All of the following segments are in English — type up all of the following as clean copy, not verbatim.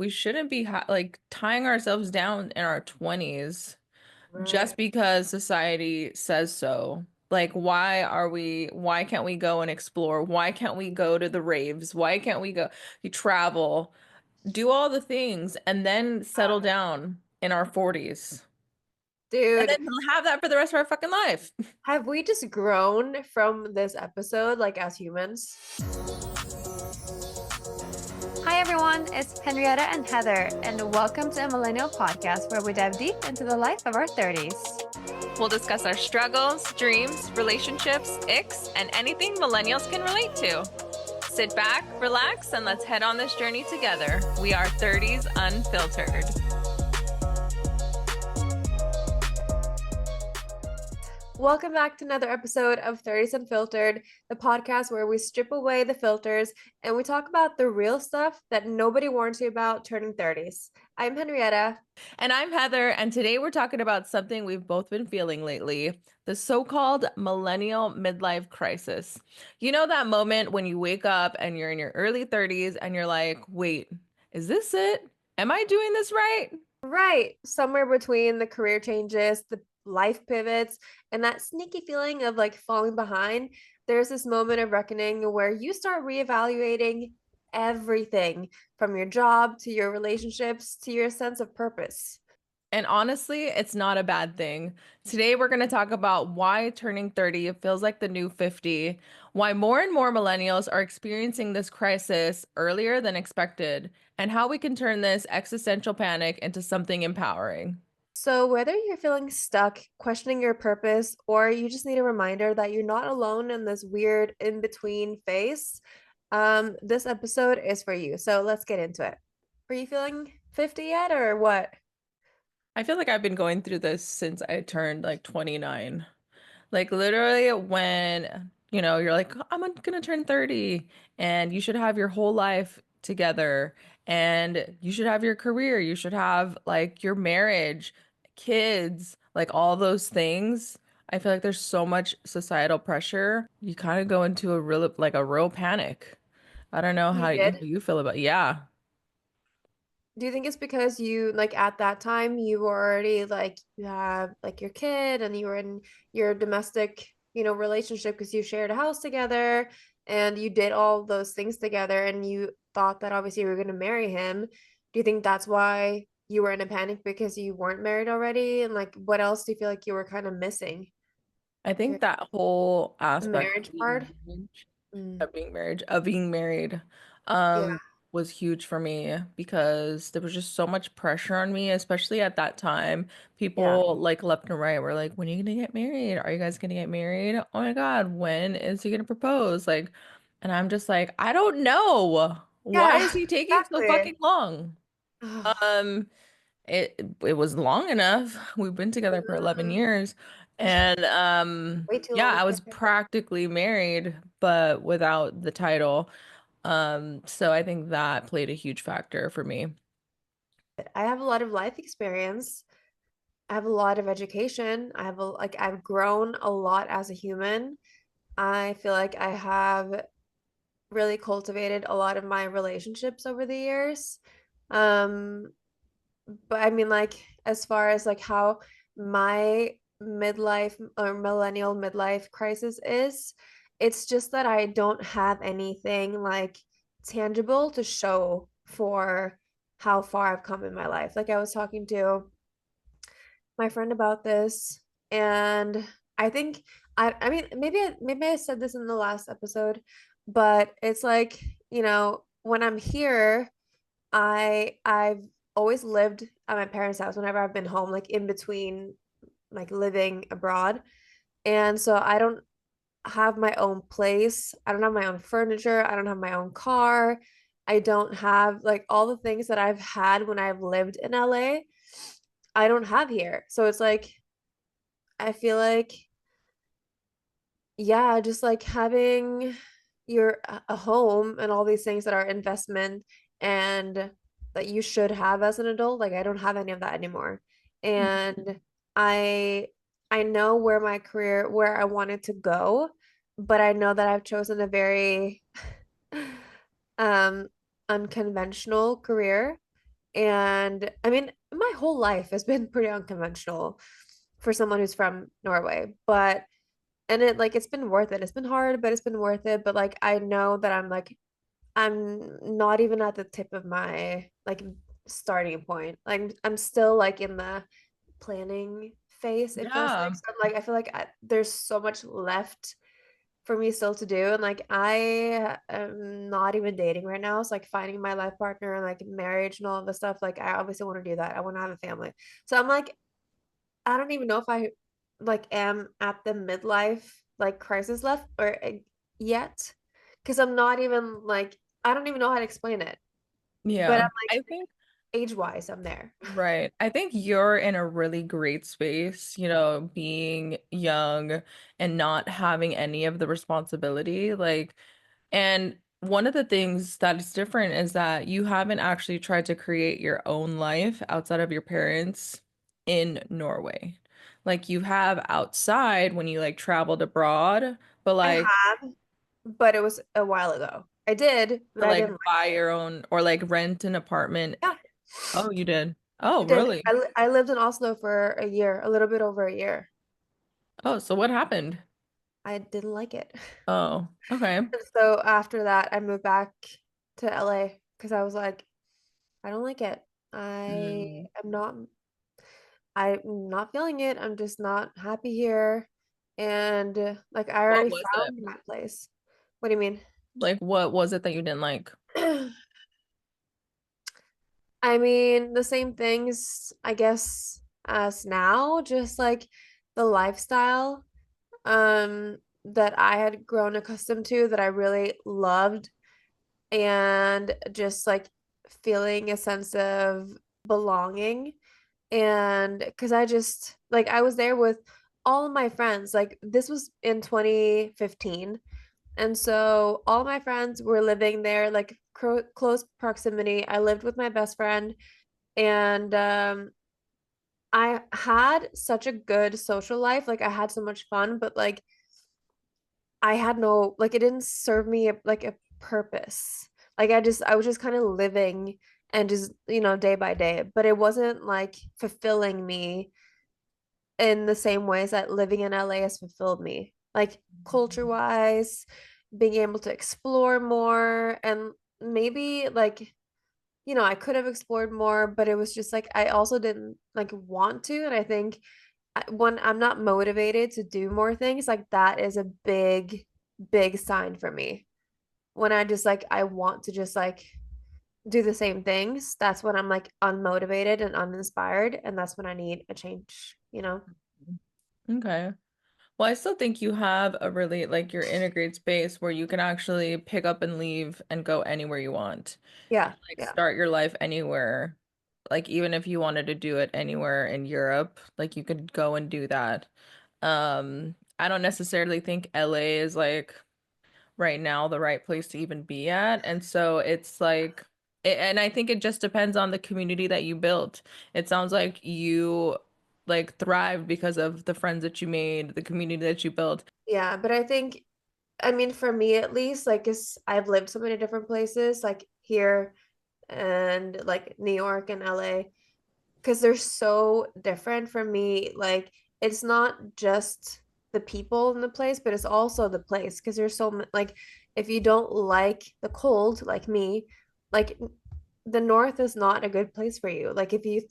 we shouldn't be like tying ourselves down in our 20s Right. just because society says so. Like, why can't we go and explore? Why can't we go to the raves? Why can't we go travel, do all the things, and then settle down in our 40s? And Dude, then we'll have that for the rest of our fucking life. have we just grown from this episode, like as humans? Hi everyone, it's Henrietta and Heather, and welcome to a Millennial podcast where we dive deep into the life of our 30s. We'll discuss our struggles, dreams, relationships, icks, and anything millennials can relate to. Sit back, relax, and let's head on this journey together. We are 30s Unfiltered. Welcome back to another episode of 30s Unfiltered, the podcast where we strip away the filters and we talk about the real stuff that nobody warns you about turning 30s. I'm Henrietta. And I'm Heather, and today we're talking about something we've both been feeling lately, the so-called Millennial Midlife Crisis. You know that moment when you wake up and you're in your early 30s and you're like, wait, is this it? Am I doing this right? Right, somewhere between the career changes, the life pivots, and that sneaky feeling of like falling behind, there's this moment of reckoning where you start reevaluating everything from your job to your relationships to your sense of purpose. And honestly, it's not a bad thing. Today, we're going to talk about why turning 30 feels like the new 50, why more and more millennials are experiencing this crisis earlier than expected, and how we can turn this existential panic into something empowering. So, whether you're feeling stuck, questioning your purpose, or you just need a reminder that you're not alone in this weird in between phase, this episode is for you. So, let's get into it. Are you feeling 50 yet, or what? I feel like I've been going through this since I turned like 29. Like literally when, you're like, I'm gonna turn 30 and you should have your whole life together and you should have your career, you should have like your marriage, kids, like all those things. I feel like there's so much societal pressure. You kind of go into a real panic. I don't know You how did? you feel about, yeah. Do you think it's because you like at that time you were already like you have like your kid and you were in your domestic, relationship because you shared a house together and you did all those things together and you thought that obviously you were going to marry him. Do you think that's why you were in a panic because you weren't married already? And like what else do you feel like you were kind of missing? I Your think that whole the aspect marriage part? Mm, of being married, yeah. was huge for me because there was just so much pressure on me, especially at that time. Yeah. People like left and right were like, when are you gonna get married? Are you guys gonna get married? Oh my God, when is he gonna propose? Like, and I'm just like, I don't know. Why Yeah, is he taking so exactly. fucking long? Um, it was long enough. We've been together for 11 years. And Way too yeah, long. I was practically married, but without the title. So I think that played a huge factor for me. I have a lot of life experience. I have a lot of education. I've grown a lot as a human. I feel like I have really cultivated a lot of my relationships over the years. Um, but I mean like as far as like how my midlife or millennial midlife crisis is, it's just that I don't have anything like tangible to show for how far I've come in my life. Like I was talking to my friend about this, and I think I mean maybe I said this in the last episode, but it's like, when I'm here, I've always lived at my parents' house whenever I've been home, like in between like living abroad. And so I don't have my own place. I don't have my own furniture. I don't have my own car. I don't have like all the things that I've had when I've lived in LA. I don't have here. So it's like I feel like, yeah, just like having a home and all these things that are investment and that you should have as an adult, like I don't have any of that anymore. And I I know where I wanted to go, but I know that I've chosen a very um unconventional career. And I mean, my whole life has been pretty unconventional for someone who's from Norway, but and it like it's been worth it. It's been hard, but it's been worth it. But like I know that I'm not even at the tip of my like starting point. Like I'm still like in the planning phase, it feels like. Yeah. So I'm like I feel like there's so much left for me still to do. And like I am not even dating right now. So like finding my life partner and like marriage and all of this stuff, like I obviously want to do that. I want to have a family. So I'm like, I don't even know if I like am at the midlife like crisis left or yet. Because I'm not even like I don't even know how to explain it. But I'm Yeah. like I think age wise, I'm there. right. I think you're in a really great space, being young and not having any of the responsibility. And one of the things that is different is that you haven't actually tried to create your own life outside of your parents in Norway. Like you have outside when you like traveled abroad, but I like have, but it was a while ago. I did, but to I like didn't buy like it. your own or like rent an apartment. Yeah, Oh, you did. I Oh, did. really? I lived in Oslo for a year, a little bit over a year. Oh, so what happened? I didn't like it. Oh, okay. And so after that, I moved back to LA because I was like, I don't like it. Mm. I'm not feeling it. I'm just not happy here. And like I What already was it? found my place. What do you mean? Like, what was it that you didn't like? I mean, the same things, I guess, as now, just like the lifestyle that I had grown accustomed to that I really loved and just like feeling a sense of belonging. And because I just like I was there with all of my friends. Like this was in 2015. And so all my friends were living there, like close proximity. I lived with my best friend, and I had such a good social life. Like I had so much fun, but like I had no, like it didn't serve me like a purpose. Like I was just kind of living and just, day by day, but it wasn't like fulfilling me in the same ways that living in LA has fulfilled me. Like culture wise, being able to explore more and maybe like I could have explored more, but it was just like I also didn't like want to. And I think when I'm not motivated to do more things, like that is a big, big sign for me. When I just like I want to just like do the same things, that's when I'm like unmotivated and uninspired, and that's when I need a change. Okay. Well, I still think you have a really like you're in a great space where you can actually pick up and leave and go anywhere you want and Yeah, like yeah, start your life anywhere. Like even if you wanted to do it anywhere in Europe, like you could go and do that. I don't necessarily think LA is like right now the right place to even be at. And so it's like, and I think it just depends on the community that you built. It sounds like you like thrived because of the friends that you made, the community that you built. yeah. But I think, I mean, for me at least, like, 'cause I've lived so many different places, like here and like New York and LA, because they're so different for me. Like, it's not just the people in the place, but it's also the place. Because there's like, if you don't like the cold, like me, like the north is not a good place for you. Like, if you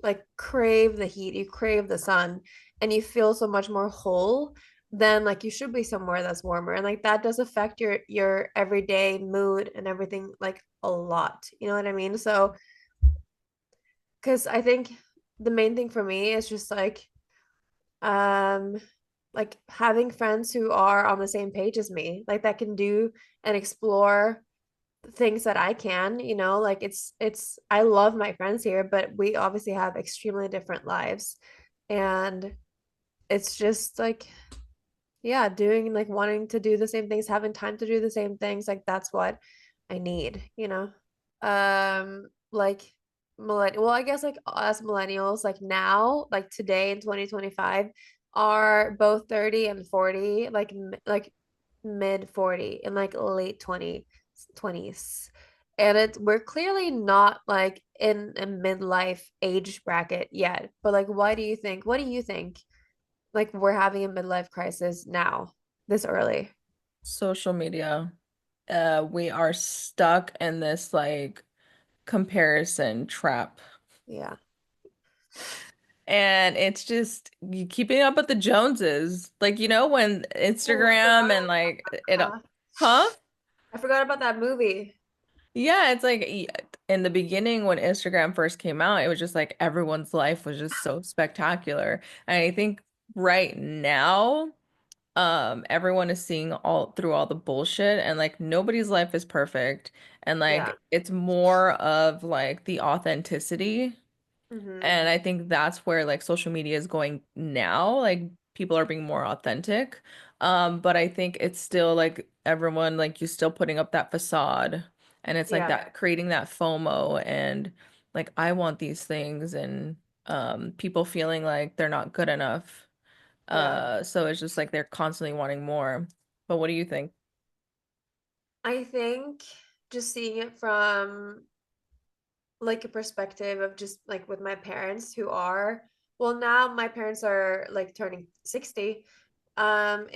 like crave the heat, you crave the sun, and you feel so much more whole, then like you should be somewhere that's warmer. And like that does affect your everyday mood and everything like a lot. You know what I mean? So, because I think the main thing for me is just um like having friends who are on the same page as me, like that can do and explore things that I can, like it's I love my friends here, but we obviously have extremely different lives. And it's just like, yeah, doing like wanting to do the same things, having time to do the same things, like that's what I need. Like well, I guess like us millennials, like now, like today in 2025, are both 30 and 40, like mid 40 and like late 20s. And we're clearly not like in a midlife age bracket yet. But like, what do you think? Like we're having a midlife crisis now, this early. Social media. We are stuck in this like comparison trap. Yeah. And it's just you keeping up with the Joneses. Like, when Oh, I Instagram and like forgot. it, huh? I forgot about that movie. Yeah, it's like in the beginning when Instagram first came out, it was just like everyone's life was just so spectacular. And I think right now, everyone is seeing all through all the bullshit and like nobody's life is perfect. And Yeah. like it's more of like the authenticity. Hmm. And I think that's where like social media is going now. Like people are being more authentic. But I think it's still like everyone like you're still putting up that facade and it's like Yeah. that creating that FOMO and like I want these things and people feeling like they're not good enough. Yeah. So it's just like they're constantly wanting more. But what do you think? I think just seeing it from like a perspective of just like with my parents who are, well, now my parents are like turning 60. And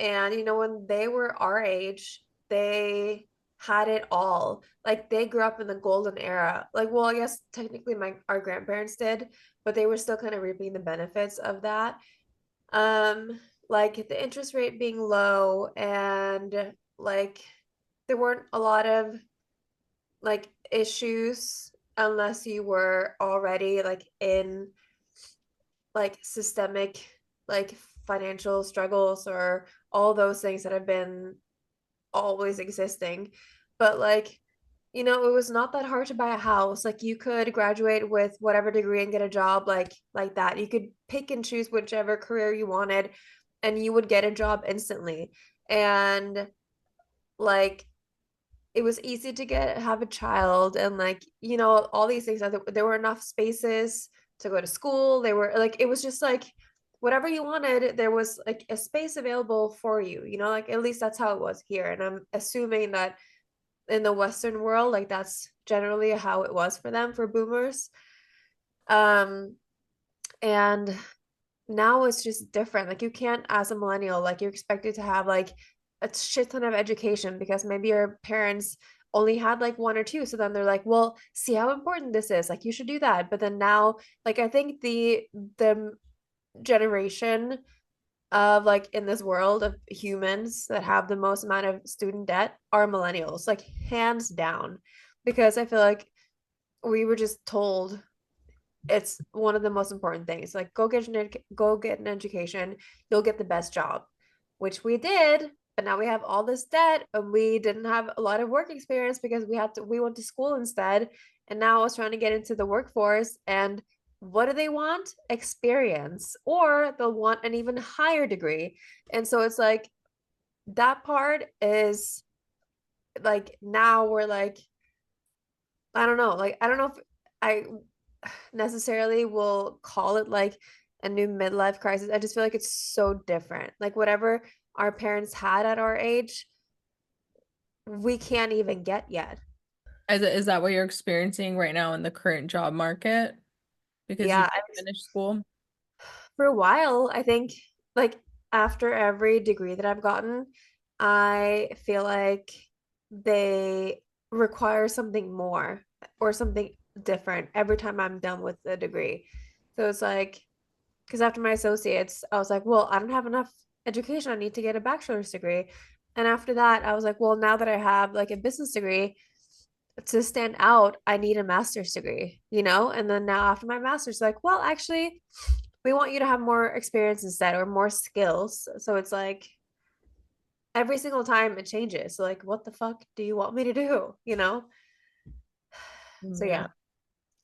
when they were our age, they had it all. Like they grew up in the golden era. Like, well, I guess technically our grandparents did, but they were still kind of reaping the benefits of that. Like the interest rate being low and like there weren't a lot of like issues unless you were already like in like systemic like financial struggles or all those things that have been always existing. But like, it was not that hard to buy a house. Like you could graduate with whatever degree and get a job like that. You could pick and choose whichever career you wanted and you would get a job instantly. And like it was easy to have a child and like all these things. There were enough spaces to go to school. They were like it was just like whatever you wanted, there was like a space available for you, like at least that's how it was here. And I'm assuming that in the Western world, like that's generally how it was for them, for boomers. um and now it's just different. Like you can't, as a millennial, like you're expected to have like a shit ton of education because maybe your parents only had like one or two. So then they're like, well, see how important this is. Like you should do that. But then now, like I think the generation of like in this world of humans that have the most amount of student debt are millennials, like hands down. Because I feel like we were just told it's one of the most important things. Like go get an education, you'll get the best job, which we did. But now we have all this debt, and we didn't have a lot of work experience because we went to school instead. And now I was trying to get into the workforce, and what do they want? Experience, or they'll want an even higher degree. And so it's like that part is like now we're like I don't know. Like, I don't know if I necessarily will call it like a new midlife crisis. I just feel like it's so different. Like, whatever our parents had at our age, we can't even get yet. Is that what you're experiencing right now in the current job market? Because you Yeah, just finished school? for a while, I think like after every degree that I've gotten, I feel like they require something more or something different every time I'm done with the degree. So it's like, because after my associates, I was like, well, I don't have enough education. I need to get a bachelor's degree. And after that, I was like, well, now that I have like a business degree, to stand out, I need a master's degree, And then now after my master's, like, well, actually, we want you to have more experience instead or more skills. So it's like every single time it changes. So like, what the fuck do you want me to do? So Yeah. yeah,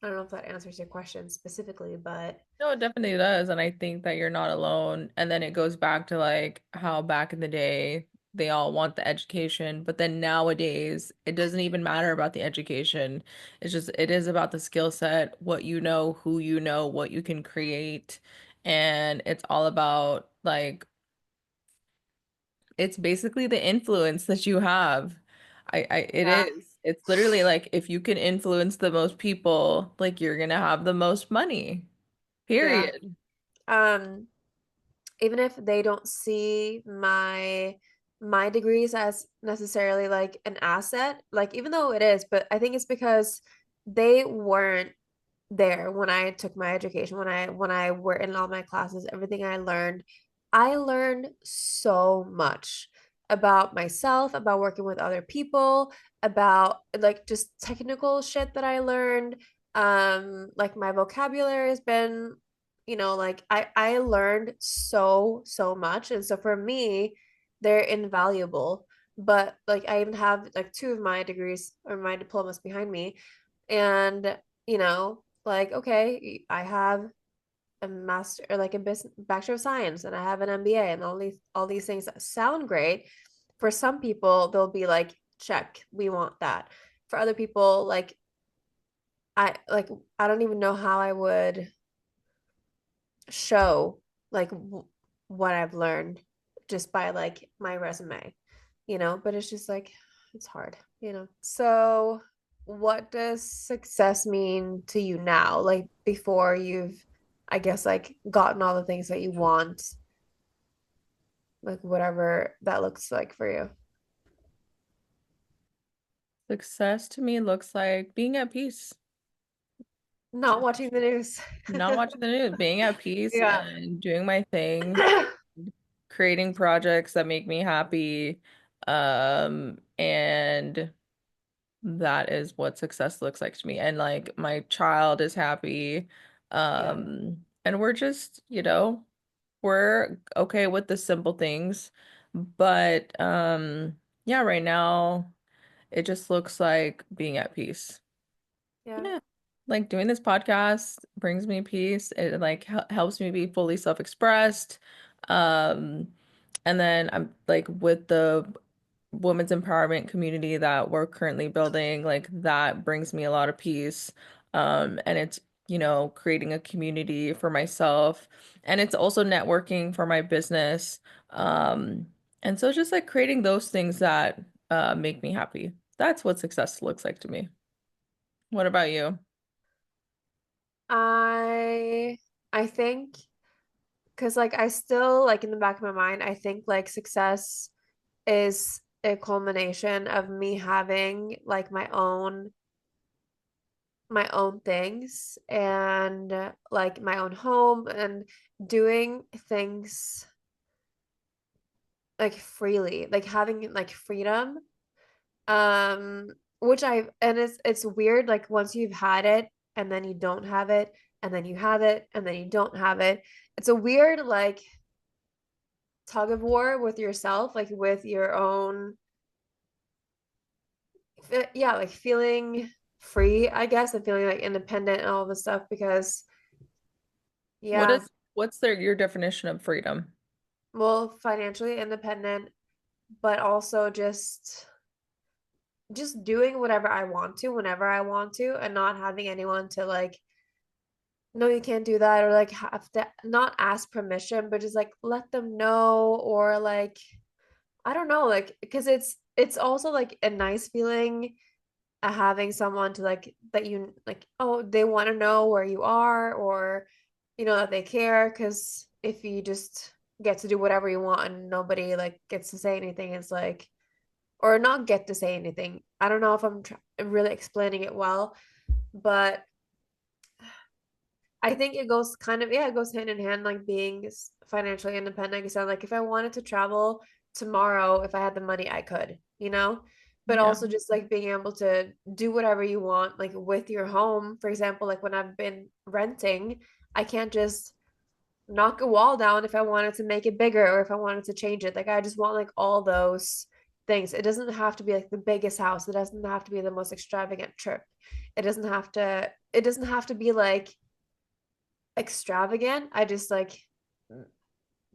I don't know if that answers your question specifically, but No, it definitely does. And I think that you're not alone. And then it goes back to like how back in the day they all want the education, but then nowadays it doesn't even matter about the education. It is about the skill set, what you know, who you know, what you can create. And it's all about like it's basically the influence that you have. It yeah, is. It's literally like if you can influence the most people, like you're gonna have the most money. Yeah. Period. Um, Even if they don't see my degrees as necessarily like an asset, like even though it is, but I think it's because they weren't there when I took my education, when I were in all my classes, everything I learned so much about myself, about working with other people, about like just technical shit that I learned. Like my vocabulary has been, like I learned so much. And so for me, they're invaluable. But like I even have like two of my degrees or my diplomas behind me. And like, okay, I have a master or like a business bachelor of science and I have an MBA and all these things that sound great. For some people, they'll be like, check, we want that. For other people, I like I don't even know how I would show like what I've learned just by like my resume, but it's just like it's hard. So what does success mean to you now? Like before you've, I guess, like gotten all the things that you want, like whatever that looks like for you. Success to me looks like being at peace. Not watching the news. Not watching the news, being at peace Yeah. and doing my thing, creating projects that make me happy. And that is what success looks like to me. And like my child is happy. Yeah. And we're just, we're okay with the simple things. But yeah, right now it just looks like being at peace. Yeah. Yeah. Like doing this podcast brings me peace. It like helps me be fully self-expressed. Um, and then I'm like with the women's empowerment community that we're currently building, like that brings me a lot of peace. And it's, creating a community for myself. And it's also networking for my business. Um, and so just like creating those things that make me happy. That's what success looks like to me. What about you? I I think because like I still like in the back of my mind, I think like success is a culmination of me having like my own things and like my own home and doing things like freely, like having like freedom. Um, which I and it's weird like once you've had it and then you don't have it and then you have it and then you don't have it. It's a weird like tug of war with yourself, like with your own yeah, like feeling free, I guess, and feeling like independent and all this stuff because What yeah, is what's your definition of freedom? well, financially independent, but also just doing whatever I want to whenever I want to and not having anyone to like no you can't do that or like have to not ask permission but just like let them know or like I don't know like because it's also like a nice feeling having someone to like that you like oh they want to know where you are or that they care because if you just get to do whatever you want and nobody like gets to say anything it's like or not get to say anything. I don't know if I'm really explaining it well, but I think it goes kind of, yeah, it goes hand in hand, like being financially independent. Like I said, like if I wanted to travel tomorrow, if I had the money, I could. But Yeah. also just like being able to do whatever you want, like with your home. For example, like when I've been renting, I can't just knock a wall down if I wanted to make it bigger or if I wanted to change it. Like I just want like all those things. It doesn't have to be like the biggest house. It doesn't have to be the most extravagant trip. It doesn't have to be like extravagant. I just like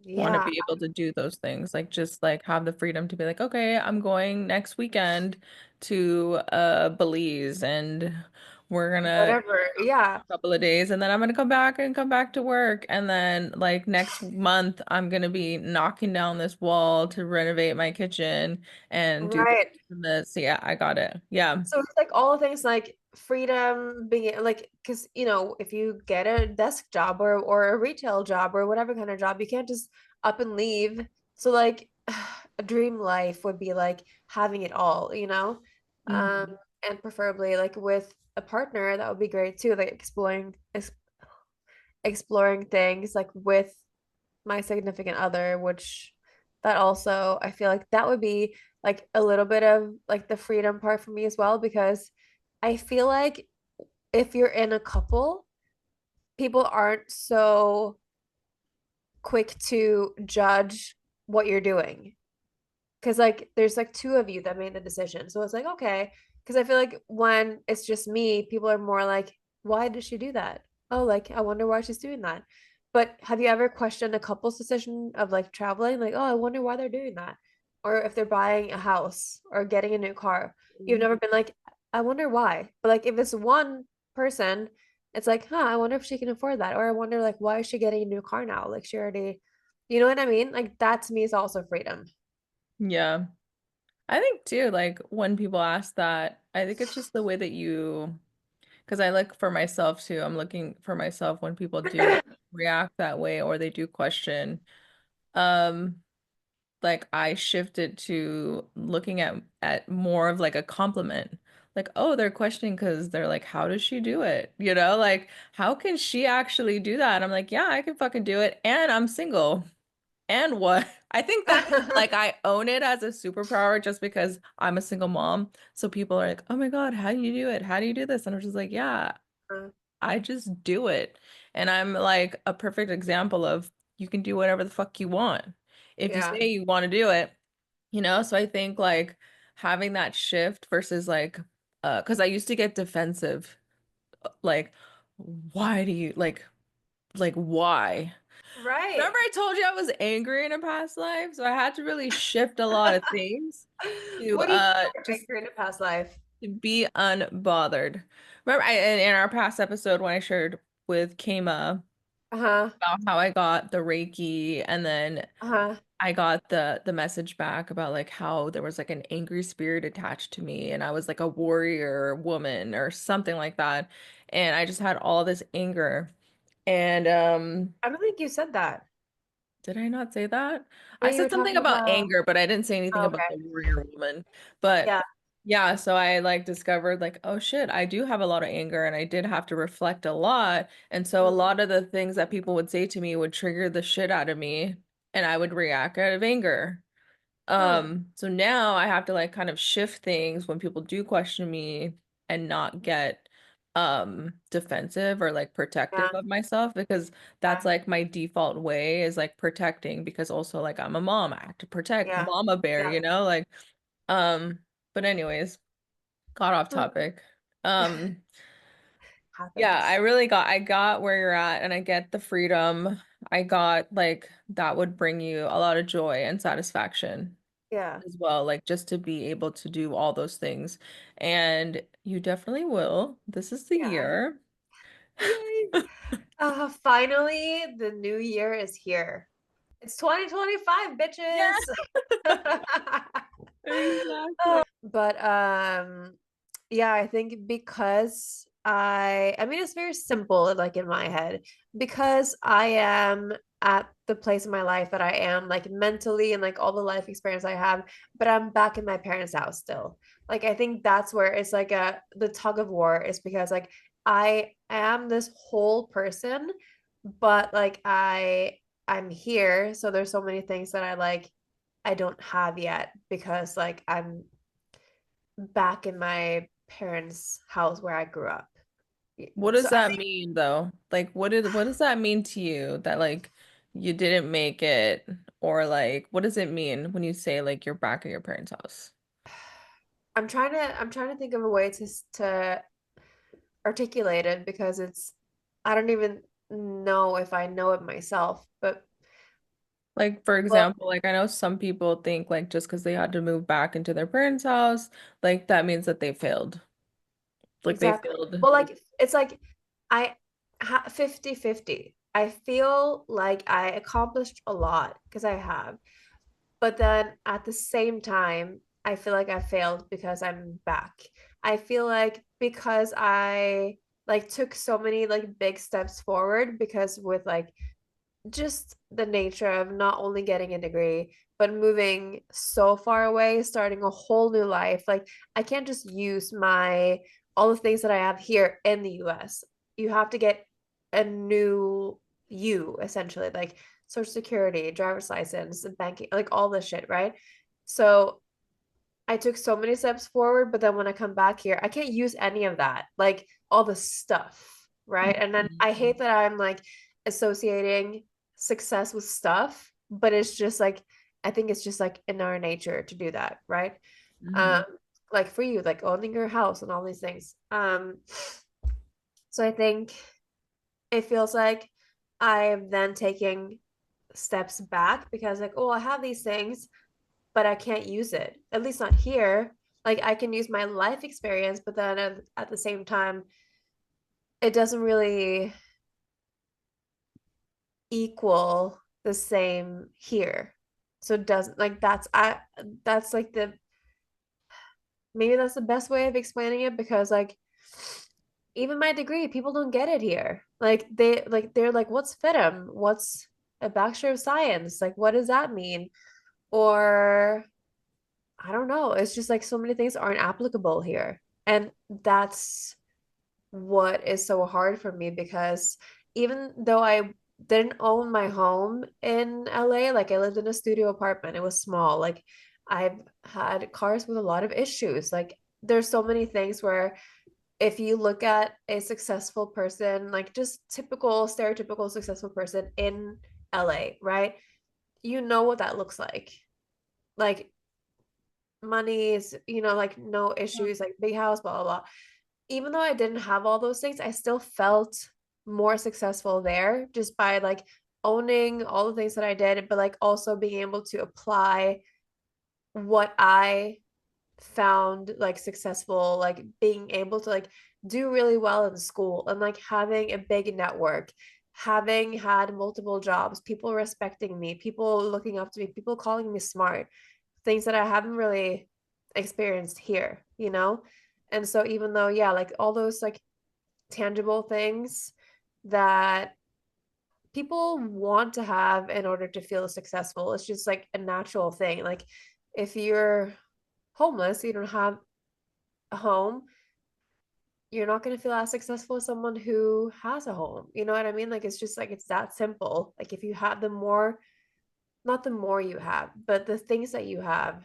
Want to yeah. be able to do those things, like just like have the freedom to be like, okay, I'm going next weekend to Belize and We're gonna whatever. Yeah. couple of days and then I'm gonna come back to work. And then like next month I'm gonna be knocking down this wall to renovate my kitchen and do this Right. and this. Yeah, I got it. Yeah. So it's like all the things like freedom being like, because if you get a desk job or a retail job or whatever kind of job, you can't just up and leave. So like a dream life would be like having it all. Um, Mhm. and preferably like with a partner, that would be great too, like exploring things like with my significant other, which that also I feel like that would be like a little bit of like the freedom part for me as well, because I feel like if you're in a couple, people aren't so quick to judge what you're doing. Because like there's like two of you that made the decision. So it's like, okay. Because I feel like when it's just me, people are more like, why did she do that? Oh, like I wonder why she's doing that. But have you ever questioned a couple's decision of like traveling? Like, oh, I wonder why they're doing that. Or if they're buying a house or getting a new car. You've never been like, I wonder why. But like if it's one person, it's like, huh, I wonder if she can afford that. Or I wonder like why is she getting a new car now? Like she already, you know what I mean? Like that to me is also freedom. Yeah. I think too, like when people ask that, I think it's just the way that you, because I look for myself too. I'm looking for myself when people do react that way or they do question. Um, like I shifted to looking at more of like a compliment. Like, oh, they're questioning because they're like, how does she do it? You know, like how can she actually do that? I'm like, yeah, I can fucking do it. And I'm single. And what? I think that like I own it as a superpower just because I'm a single mom. So people are like, oh my God, how do you do it? How do you do this? And I'm just like, yeah, I just do it. And I'm like a perfect example of you can do whatever the fuck you want. If you Yeah. say you want to do it, you know? So I think like having that shift versus like because I used to get defensive, like, why do you like why? Remember Right. I told you I was angry in a past life? So I had to really shift a lot of things to What do you mean by just breakthrough in a past life? to be unbothered. Remember in our past episode when I shared with Kama Uh-huh. about how I got the Reiki and then Uh-huh. I got the message back about like how there was like an angry spirit attached to me and I was like a warrior woman or something like that. And I just had all this anger. And I don't think you said that. did I not say that? No, I you were said something talking about about, anger, but I didn't say anything oh, about okay. the warrior woman. But Yeah. yeah, so I like discovered like, oh shit, I do have a lot of anger and I did have to reflect a lot. And so a Mm, lot of the things that people would say to me would trigger the shit out of me and I would react out of anger. huh. So now I have to like kind of shift things when people do question me and not get defensive or like protective Yeah. of myself because that's Yeah. like my default way is like protecting because also like I'm a mom, I have to protect Yeah. mama bear, Yeah. you know? Like but anyways, got off Huh. topic. Um yeah, Happens. I got where you're at and I get the freedom. I got like that would bring you a lot of joy and satisfaction Yeah. as well, like just to be able to do all those things. And you definitely will. This is the Yeah. year. Yay. Finally, the new year is here. It's 2025, Yeah, bitches. exactly. But yeah, I think because I mean it's very simple like in my head because I am at the place in my life that I am like mentally and like all the life experience I have, but I'm back in my parents' house still. Like I think that's where it's like a the tug of war is because like I am this whole person, but like I'm here, so there's so many things that I don't have yet because like I'm back in my parents' house where I grew up. What So does that mean though? Like what does that mean to you that like you didn't make it or like what does it mean when you say like you're back at your parents' house? I'm trying to think of a way to articulate it because it's I don't even know if I know it myself, but Like for well, example, like I know some people think like just because they had to move back into their parents' house, like that means that they failed. Like they Exactly. failed. Well, like it's like I 50-50. I feel like I accomplished a lot because I have. But then at the same time, I feel like I failed because I'm back. I feel like because I like took so many like big steps forward because with like just the nature of not only getting a degree, but moving so far away, starting a whole new life. Like I can't just use my all the things that I have here in the US. You have to get a new you essentially, like social security, driver's license, and banking, like all this shit, right? So I took so many steps forward, but then when I come back here, I can't use any of that, like all the stuff, right? And then I hate that I'm like associating success with stuff, but it's just like I think it's just like in our nature to do that, right? Mm-hmm. Um, like for you, like owning your house and all these things. So I think it feels like I'm then taking steps back because like, oh, I have these things, but I can't use it, at least not here. Like I can use my life experience, but then at the same time, it doesn't really equal the same here. So it doesn't like that's like the maybe that's the best way of explaining it because like even my degree, people don't get it here. They're like, what's FITM? What's a Bachelor of Science? Like what does that mean? Or I don't know. It's just like so many things aren't applicable here. And that's what is so hard for me because even though I didn't own my home in LA, like I lived in a studio apartment, it was small. Like I've had cars with a lot of issues. Like there's so many things where if you look at a successful person, like just typical, stereotypical successful person in LA, right? You know what that looks like. Like money is, like no issues, like big house, blah, blah, blah. Even though I didn't have all those things, I still felt more successful there just by like owning all the things that I did, but like also being able to apply what I found like successful, like being able to like do really well in school and like having a big network, having had multiple jobs, people respecting me, people looking up to me, people calling me smart, things that I haven't really experienced here, you know? And so even though, yeah, like all those like tangible things that people want to have in order to feel successful, it's just like a natural thing. Like if you're homeless, you don't have a home, you're not going to feel as successful as someone who has a home. You know what I mean? Like it's just like it's that simple. Like if you have the more, not the more you have, but the things that you have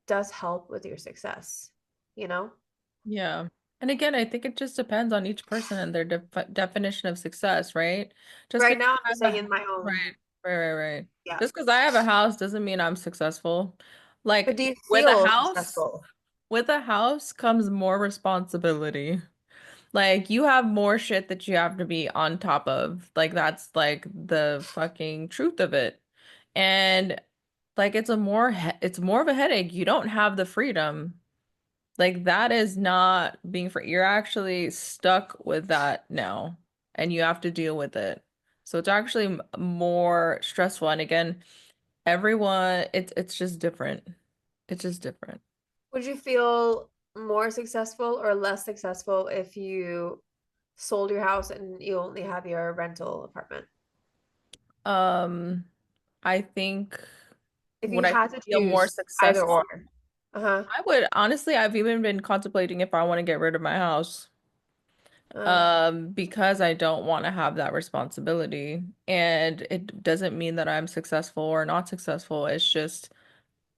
does help with your success, you know? Yeah. And again, I think it just depends on each person and their definition of success, right? Just Right because now, I'm I just have saying a in my own, right, right. yeah. Just because I have a house doesn't mean I'm successful. But Like do you with a feel house, successful? with a house comes more responsibility. Like you have more shit that you have to be on top of. Like that's like the fucking truth of it. And like it's more of a headache. You don't have the freedom. Like that is not being free. You're actually stuck with that now and you have to deal with it. So it's actually more stressful. And again, everyone, it's just different. It's just different. Would you feel more successful or less successful if you sold your house and you only have your rental apartment? Um, I think If would you I had to feel more choose either successful? or. Uh-huh. I would honestly, I've even been contemplating if I want to get rid of my house. Uh, Because I don't want to have that responsibility. And it doesn't mean that I'm successful or not successful. It's just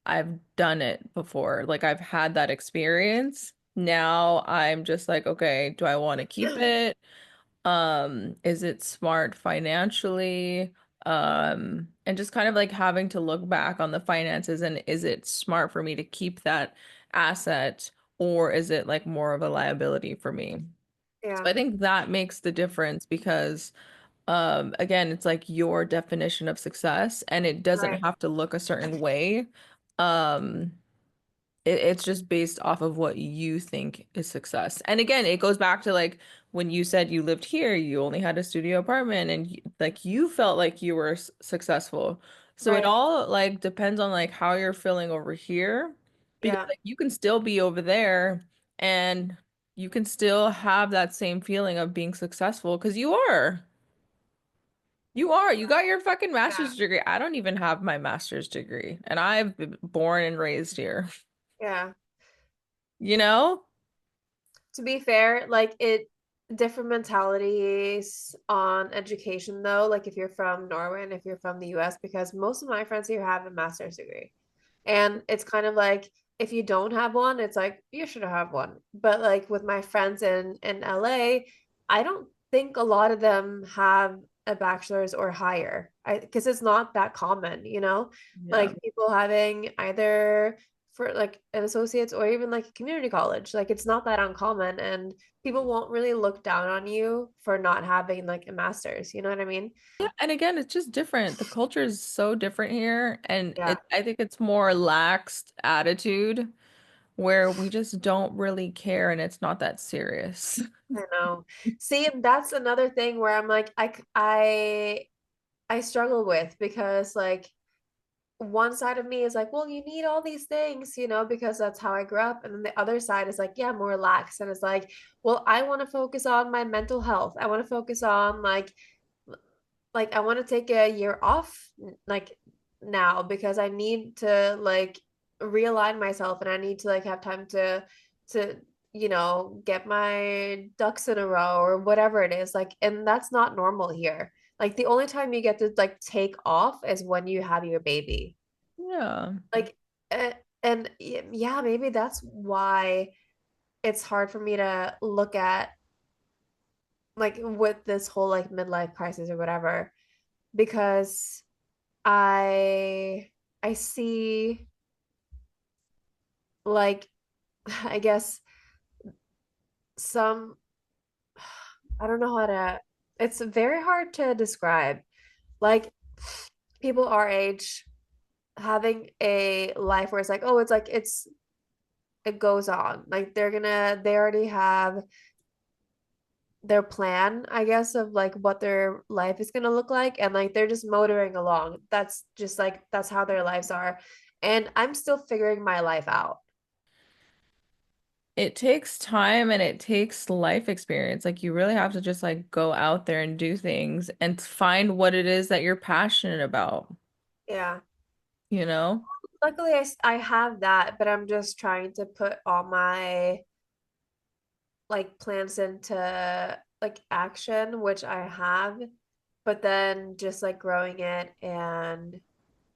I've done it before. Like I've had that experience. Now I'm just like, okay, do I want to keep it? Is it smart financially? And just kind of like having to look back on the finances and is it smart for me to keep that asset or is it like more of a liability for me? So yeah, I think that makes the difference because again, it's like your definition of success and it doesn't right. have to look a certain way. Um It's just based off of what you think is success. And again, it goes back to like when you said you lived here, you only had a studio apartment and like you felt like you were successful. So it Right. all like depends on like how you're feeling over here because Yeah. like you can still be over there and you can still have that same feeling of being successful because you are. You are. You got your fucking Yeah. master's degree. I don't even have my master's degree and I've been born and raised here. Yeah. You know? To be fair, like it different mentalities on education though, like if you're from Norway and if you're from the US, because most of my friends here have a master's degree. And it's kind of like if you don't have one, it's like you should have one. But like with my friends in LA, I don't think a lot of them have a bachelor's or higher. Because it's not that common, you know? Yeah. Like people having either for like an associate's or even like a community college. Like it's not that uncommon and people won't really look down on you for not having like a master's. You know what I mean? Yeah, and again, it's just different. The culture is so different here, and Yeah. I think it's more laxed attitude where we just don't really care and it's not that serious. I know. See, and that's another thing where I'm like, I struggle with because like one side of me is like, well, you need all these things, you know, because that's how I grew up. And then the other side is like, yeah, more lax. And it's like, well, I want to focus on my mental health. I want to focus on like I want to take a year off like now because I need to like realign myself and I need to like have time to get my ducks in a row or whatever it is like and that's not normal here. Like the only time you get to like take off is when you have your baby. Yeah. Like uh, and yeah, maybe that's why it's hard for me to look at like with this whole like midlife crisis or whatever because I I see like I guess some I don't know how to it's very hard to describe. Like people our age having a life where it's like, oh, it's like it goes on. Like they already have their plan, I guess, of like what their life is gonna look like, and like they're just motoring along. That's just like that's how their lives are. And I'm still figuring my life out. It takes time and it takes life experience. Like you really have to just like go out there and do things and find what it is that you're passionate about, Yeah. you know? Luckily, I have that, but I'm just trying to put all my like plans into like action, which I have, but then just like growing it and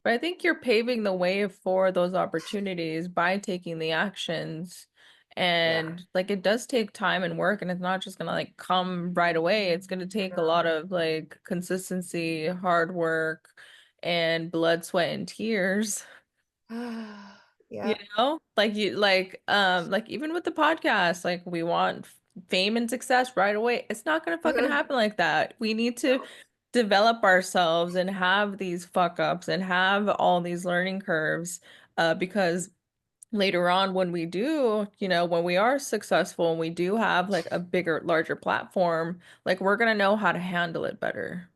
But I think you're paving the way for those opportunities by taking the actions. yeah. And like it does take time and work, and it's not just gonna like come right away. It's gonna take a lot of like consistency, hard work, and blood, sweat, and tears. You Yeah. know? Like even with the podcast, like we want fame and success right away. It's not gonna fucking happen like that. We need to No. develop ourselves and have these fuck ups and have all these learning curves because later on when we do, when we are successful and we do have like a bigger, larger platform, like we're gonna know how to handle it better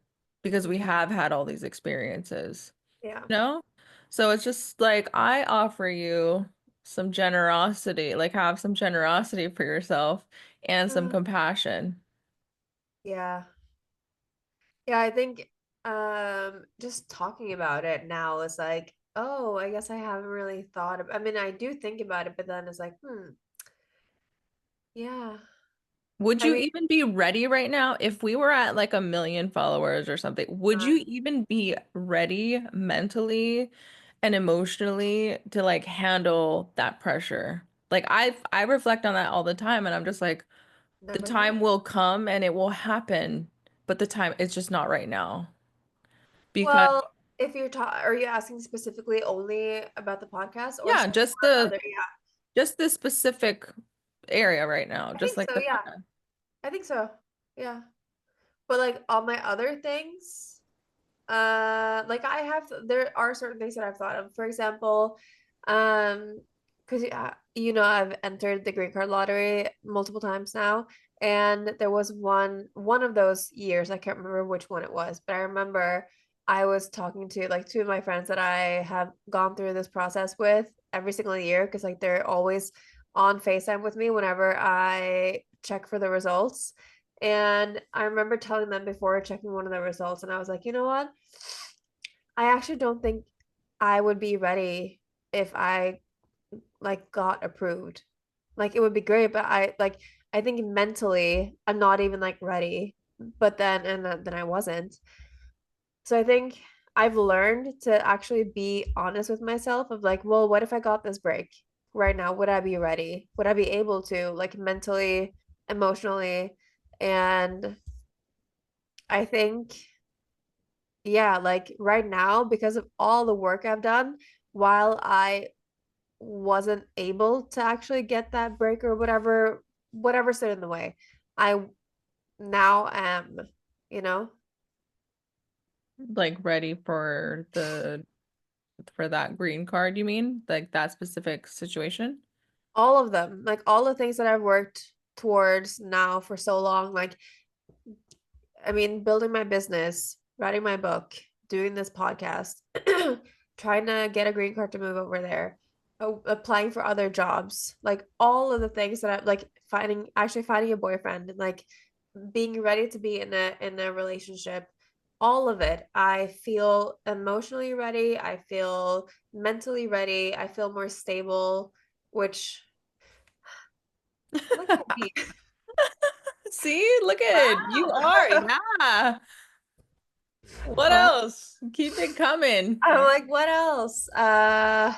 because we have had all these experiences. Yeah. No? So it's just like I offer you some generosity, like have some generosity for yourself and some compassion. Yeah. Yeah, I think just talking about it now is like, oh, I guess I haven't really thought of I mean, I do think about it, but then it's like, yeah. Would I you mean, even be ready right now if we were at like 1 million followers or something? Would uh, you even be ready mentally and emotionally to like handle that pressure? Like I reflect on that all the time and I'm just like the never know. time will come and it will happen, but the time it's just not right now. Because Well, if you're ta are you asking specifically only about the podcast or yeah, other? Yeah, just this specific area right now, I just think like so. the Yeah, podcast. I think so. Yeah, but like all my other things, like there are certain things that I've thought of. For example, um, because I've entered the green card lottery multiple times now, and there was one of those years, I can't remember which one it was, but I remember I was talking to like two of my friends that I have gone through this process with every single year because like they're always on FaceTime with me whenever I check for the results. And I remember telling them before checking one of the results, and I was like, you know what? I actually don't think I would be ready if I like got approved. Like it would be great, but I think mentally I'm not even like ready. But then I wasn't. So I think I've learned to actually be honest with myself of like, well, what if I got this break right now? Would I be ready? Would I be able to like mentally, emotionally? And I think yeah, like right now because of all the work I've done while I wasn't able to actually get that break or whatever stood in the way. I now am, you know, Like ready for that green card, you mean? Like that specific situation? all of them, like all the things that I've worked towards now for so long, like I mean, building my business, writing my book, doing this podcast, trying to get a green card to move over there, applying for other jobs, like all of the things that I like finding a boyfriend and like being ready to be in a relationship, all of it. I feel emotionally ready, I feel mentally ready, I feel more stable, which look at me. See, look at it. You are, Wow. yeah. What Wow. else? Keep it coming. I'm like, what else? I'm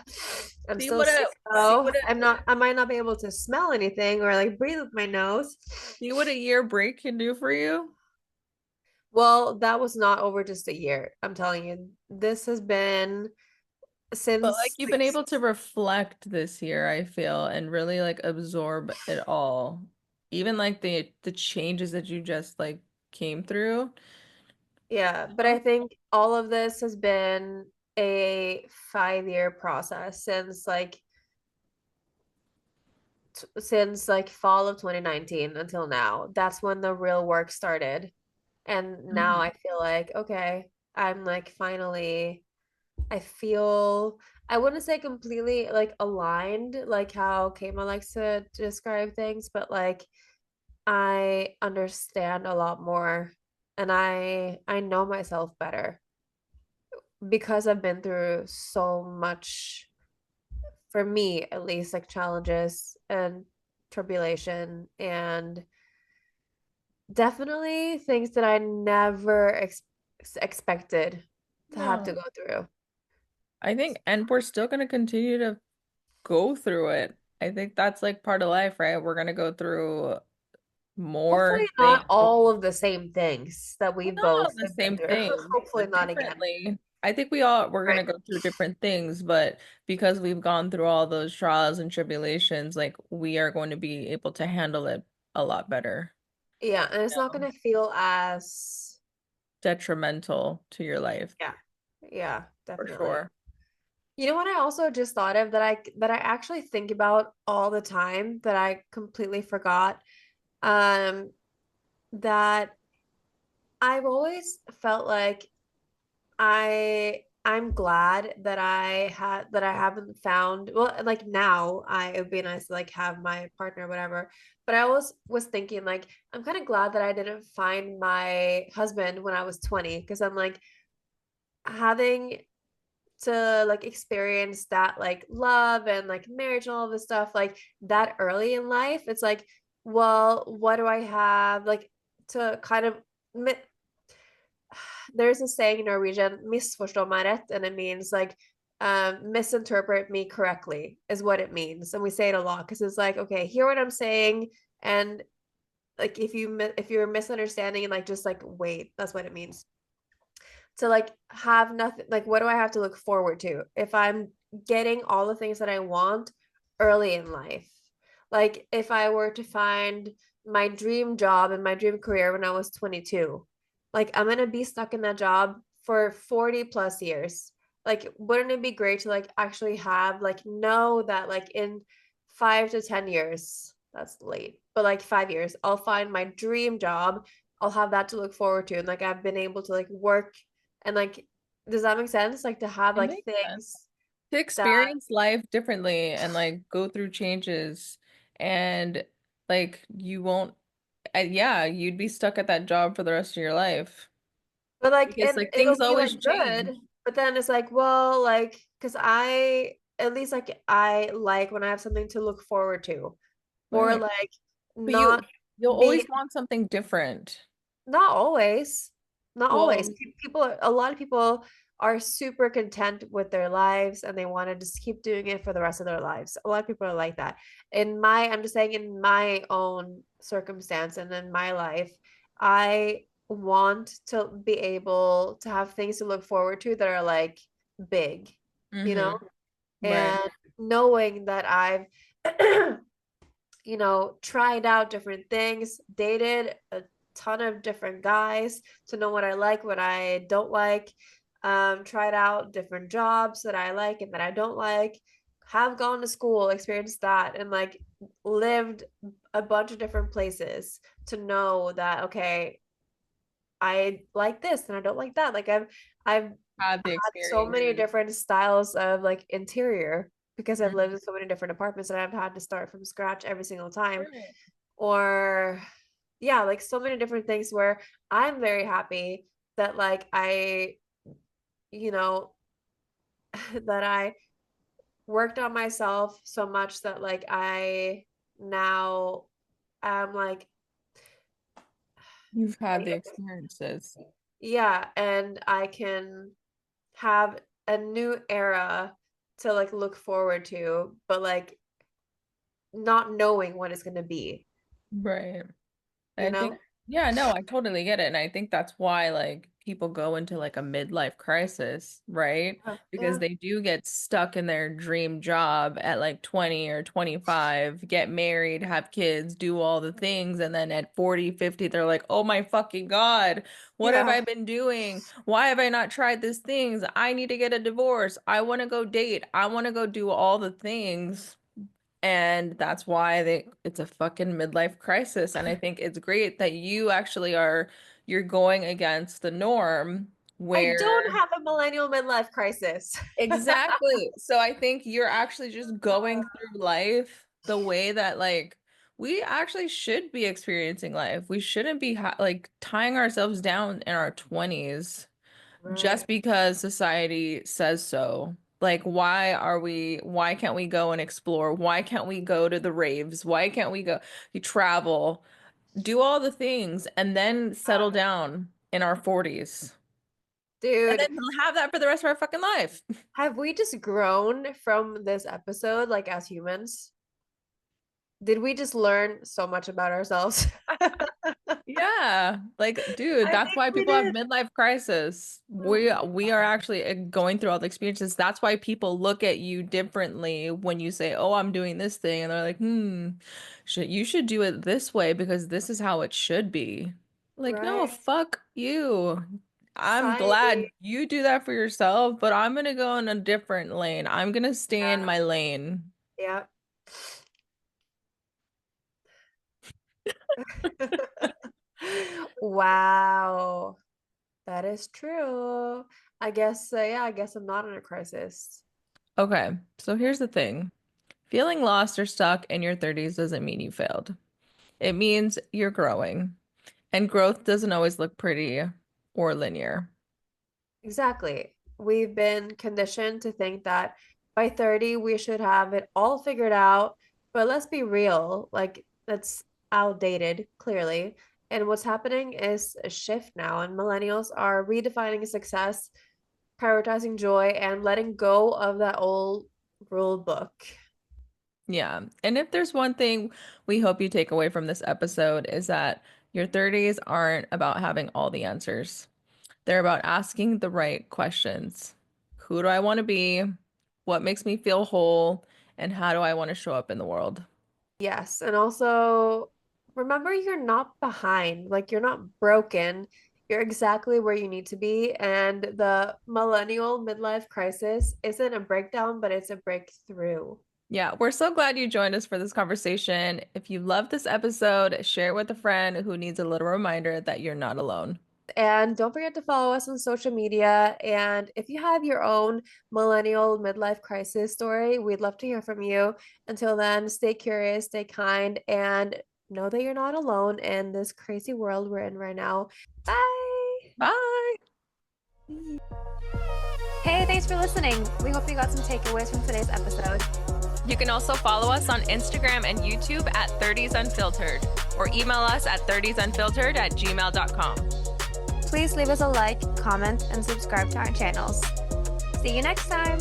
See still what sick a see though. what a I might not be able to smell anything or like breathe with my nose. see what a year break can do for you. Well, that was not over just a year. I'm telling you, this has been But like since you've like been able to reflect this year, I feel, and really like absorb it all. Even like the changes that you just like came through. yeah, but I think all of this has been a 5-year process since like fall of 2019 until now. That's when the real work started. And now Mhm. I feel like, okay, I'm like finally, I feel, I wouldn't say completely like aligned, like how Kama likes to describe things, but like I understand a lot more and I know myself better because I've been through so much, for me at least, like challenges and tribulation and definitely things that I never expected to have to No. go through. I think, and we're still going to continue to go through it. I think that's like part of life, right? We're going to go through Hopefully more not things. all of the same things that we Not both the have been same through. thing, Hopefully not again. differently. I think we're Right. gonna go through different things, but because we've gone through all those trials and tribulations, like we are going to be able to handle it a lot better. Yeah, and it's not Yeah. gonna feel as Detrimental to your life, yeah. Yeah, for definitely. sure. You know what I also just thought of that I actually think about all the time that I completely forgot? Um, that I've always felt like I'm glad that I haven't found, well, like now it would be nice to like have my partner, whatever. But I always was thinking like I'm kind of glad that I didn't find my husband when I was 20 because I'm like having to like experience that like love and like marriage and all this stuff like that early in life. It's like, well, what do I have like to kind of there's a saying in Norwegian, misforstå meg rett, and it means like misinterpret me correctly is what it means. And we say it a lot because it's like, okay, hear what I'm saying. And like if you're misunderstanding and like just like wait, that's what it means. To like have nothing like what do I have to look forward to if I'm getting all the things that I want early in life? Like if I were to find my dream job and my dream career when I was 22, like I'm gonna be stuck in that job for 40 plus years. Like, wouldn't it be great to like actually have like know that like in 5 to 10 years, that's late, but like 5 years, I'll find my dream job. I'll have that to look forward to. And like I've been able to like work and like, does that make sense? Like to have It like makes sense. things To that, experience life differently and like go through changes and like you won't yeah, you'd be stuck at that job for the rest of your life but like, because and like it'll things be always like change. good. But then it's like, well, like, because at least like I like when I have something to look forward to, or Right. like But not you'll being, always want something different. not always, not always. Well, A lot of people are super content with their lives and they want to just keep doing it for the rest of their lives. A lot of people are like that. I'm just saying in my own circumstance and in my life, I want to be able to have things to look forward to that are like big, you know, right. and knowing that I've tried out different things, dated a ton of different guys to know what I like, what I don't like, tried out different jobs that I like and that I don't like, have gone to school, experienced that, and like lived a bunch of different places to know that, okay, I like this and I don't like that. Like I've Have the had so experience. many different styles of like interior because I've lived Mhm. in so many different apartments and I've had to start from scratch every single time. Right. Or yeah, like so many different things where I'm very happy that like you know, that I worked on myself so much that like I now am like, You've had the experiences. yeah, and I can have a new era to like look forward to, but like not knowing what it's going to be, Right. you I know? think, yeah, no, I totally get it. And I think that's why like people go into like a midlife crisis, right? Because Yeah. they do get stuck in their dream job at like 20 or 25, get married, have kids, do all the things. And then at 40, 50, they're like, oh my fucking God, what have Yeah. I been doing? Why have I not tried these things? I need to get a divorce. I want to go date. I want to go do all the things. And that's why it's a fucking midlife crisis. And I think it's great that you actually you're going against the norm I don't where have a millennial midlife crisis. exactly. So I think you're actually just going through life the way that like we actually should be experiencing life. We shouldn't be like tying ourselves down in our 20s Right. just because society says so. Like, why can't we go and explore? Why can't we go to the raves? Why can't we go you travel, do all the things, and then settle down in our 40s? And then Dude, we'll have that for the rest of our fucking life. have we just grown from this episode like as humans? Did we just learn so much about ourselves? Yeah, like, dude, I that's think why we people have did. midlife crisis. We are actually going through all the experiences. That's why people look at you differently when you say, "Oh, I'm doing this thing," and they're like, you should do it this way because this is how it should be." Like, no, Right. fuck you. I'm glad Society. you do that for yourself, but I'm gonna go in a different lane. I'm gonna stay in Yeah. my lane. Yeah. Wow. That is true. I guess, yeah, I guess I'm not in a crisis. Okay, so here's the thing. Feeling lost or stuck in your 30s doesn't mean you failed. It means you're growing, and growth doesn't always look pretty or linear. Exactly. We've been conditioned to think that by 30 we should have it all figured out. But let's be real, like that's outdated, clearly. And what's happening is a shift now, and millennials are redefining success, prioritizing joy, and letting go of that old rule book. Yeah. And if there's one thing we hope you take away from this episode is that your 30s aren't about having all the answers. They're about asking the right questions. Who do I want to be? What makes me feel whole? And how do I want to show up in the world? Yes, and also remember you're not behind, like you're not broken. You're exactly where you need to be. And the millennial midlife crisis isn't a breakdown, but it's a breakthrough. Yeah, we're so glad you joined us for this conversation. If you love this episode, share it with a friend who needs a little reminder that you're not alone. And don't forget to follow us on social media. And if you have your own millennial midlife crisis story, we'd love to hear from you. Until then, stay curious, stay kind, and know that you're not alone in this crazy world we're in right now. Bye. Bye. Hey, thanks for listening. We hope you got some takeaways from today's episode. You can also follow us on Instagram and YouTube at 30s Unfiltered or email us at 30sunfiltered@gmail.com. Please leave us a like, comment, and subscribe to our channels. See you next time.